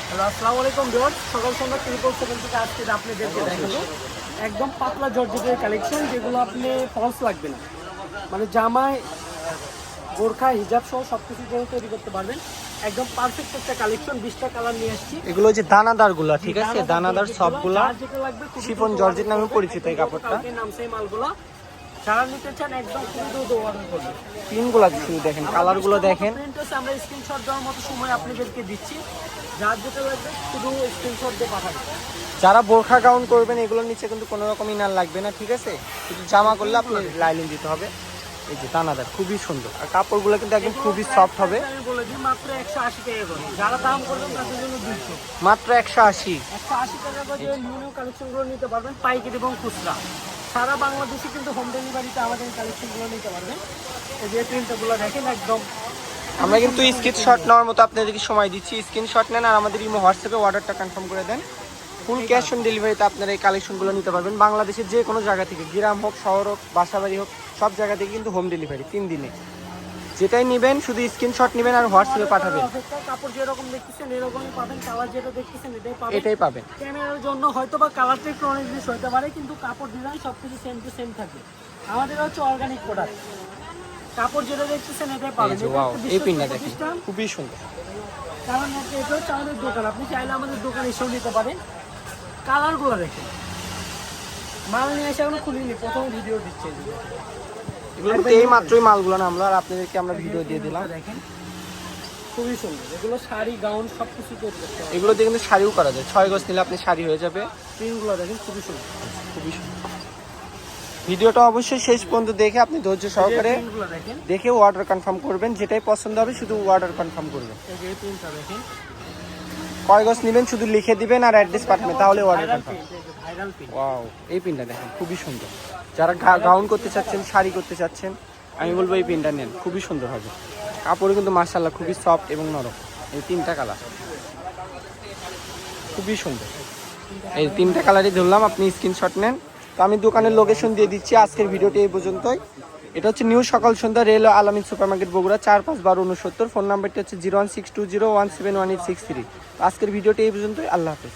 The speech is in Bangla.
হ্যালো, আসসালামু আলাইকুম ভিউয়ার্স। সকাল সন্ধ্যা 777 থেকে আজকে আপনাদেরকে দেখাবো একদম পাতলা জর্জেটের কালেকশন, যেগুলো আপনি ফলস লাগবে না, মানে জামায় বোরখা হিজাব সহ সব কিছুর জন্য তৈরি করতে পারবেন। একদম পারফেক্ট একটা কালেকশন, 20টা কালার নিয়ে আসছি। এগুলো যে দানাদার গুলা, ঠিক আছে, দানাদার সবগুলা যেটা লাগবে শিফন জর্জেট নামে পরিচিত এই কাপড়টা। নাম সেই মালগুলো যারা নিতে চান একদম খুবই দ্রুত অর্ডার করবেন। পিনগুলো শুধু দেখেন, কালার গুলো দেখেন। আমরা স্ক্রিনশট দেওয়ার মতো সময় আপনাদেরকে দিচ্ছি, যার যেটা লাগবে শুধু স্ক্রিনশট দিয়ে পাঠাবেন। যারা বোরখা গাউন করবেন এগুলোর নিচে কিন্তু কোনো রকম ইনার লাগবে না, ঠিক আছে, শুধু জামা করলে আপনি লাইলিং দিতে হবে। এই যে দানাদার খুবই সুন্দর, আর কাপড়গুলো কিন্তু একদম খুবই সফট হবে। আমি বলে দিই মাত্র 180 টাকা করে, যারা দাম করবেন তাদের জন্য 200, মাত্র 180 টাকা করে নিউ কালেকশনগুলো নিতে পারবেন, পাইকারি এবং খুচরা সারা বাংলাদেশে কিন্তু হোম ডেলিভারিতে আমাদের কালেকশনগুলো নিতে পারবেন। এই যে প্রিন্টগুলো দেখেন একদম। আমরা কিন্তু স্ক্রিনশট নেওয়ার মতো আপনাদেরকে সময় দিচ্ছি, স্ক্রিনশট নেন আর আমাদের ইমো হোয়াটসঅ্যাপে অর্ডারটা কনফার্ম করে দেন। ফুল ক্যাশ অন ডেলিভারিতে আপনারা এই কালেকশনগুলো নিতে পারবেন বাংলাদেশের যে কোনো জায়গা থেকে, গ্রাম হোক, শহর হোক, বাসাবাড়ি হোক, সব জায়গা থেকে কিন্তু হোম ডেলিভারি 3 দিনে। যেটাই নেবেন শুধু স্ক্রিনশট নেবেন আর হোয়াটসঅ্যাপে পাঠাবেন। কাপড় যেরকম দেখতেছেন এরকমই পাবেন, কালার যেটা দেখতেছেন এটাই পাবেন। ক্যামেরার জন্য হয়তো বা কালারটা একটু অনেক জিনিস হতে পারে, কিন্তু কাপড় ডিজাইন সবকিছু সেম টু সেম থাকবে। আমাদের হচ্ছে অর্গানিক প্রোডাক্ট, কাপড় যেটা দেখতেছেন এটাই পাবেন। এই পিনটা দেখেন খুবই সুন্দর, কারণ এটা হচ্ছে আমাদের দোকান, আপনি চাইলে আমাদের দোকানে এসেও নিতে পারেন। কালারগুলো দেখেন, মাল নিয়ে এসে এখনো খুলিনি, প্রথম ভিডিও দিচ্ছে। এগুলো কিন্তু এই মাত্রই মালগুলো না আমরা আপনাদেরকে আমরা ভিডিও দিয়ে দিলাম। দেখেন খুবই সুন্দর, এগুলো শাড়ি গাউন সব কিছু তৈরি করতে হবে। এগুলো দিয়ে কিন্তু শাড়িও করা যায়, 6 গজ নিলে আপনি শাড়ি হয়ে যাবে। প্রিন্টগুলো দেখেন খুবই সুন্দর, খুবই সুন্দর। ভিডিওটা অবশ্যই শেষ পর্যন্ত দেখে আপনি ধৈর্য সহকারে দেখে অর্ডার কনফার্ম করবেন, যেটাই পছন্দ হবে শুধু অর্ডার কনফার্ম করবেন। এই প্রিন্টটা দেখেন, কয় গজ নেবেন শুধু লিখে দিবেন আর অ্যাড্রেস পাঠাবেন, তাহলে order confirm. Viral print. Wow, এই পিনটা দেখেন খুবই সুন্দর। যারা গাউন করতে চাচ্ছেন, শাড়ি করতে চাচ্ছেন, আমি বলবো এই পিনটা নেন, খুবই সুন্দর হবে। কাপড়ে কিন্তু মাশাআল্লাহ খুবই সফট এবং নরম। এই 3টা কালার খুবই সুন্দর, এই 3টা কালারই ধরলাম, আপনি স্ক্রিনশট নেন। তো আমি দোকানের লোকেশন দিয়ে দিচ্ছি। আজকের ভিডিওটি এই পর্যন্তই। এটা হচ্ছে নিউ সকাল সন্ধ্যা, রেল আলামিন সুপার মার্কেট, বগুড়া 451269। ফোন নাম্বারটি হচ্ছে 01620171863। আজকের ভিডিওটি এই পর্যন্তই। আল্লাহ হাফেজ।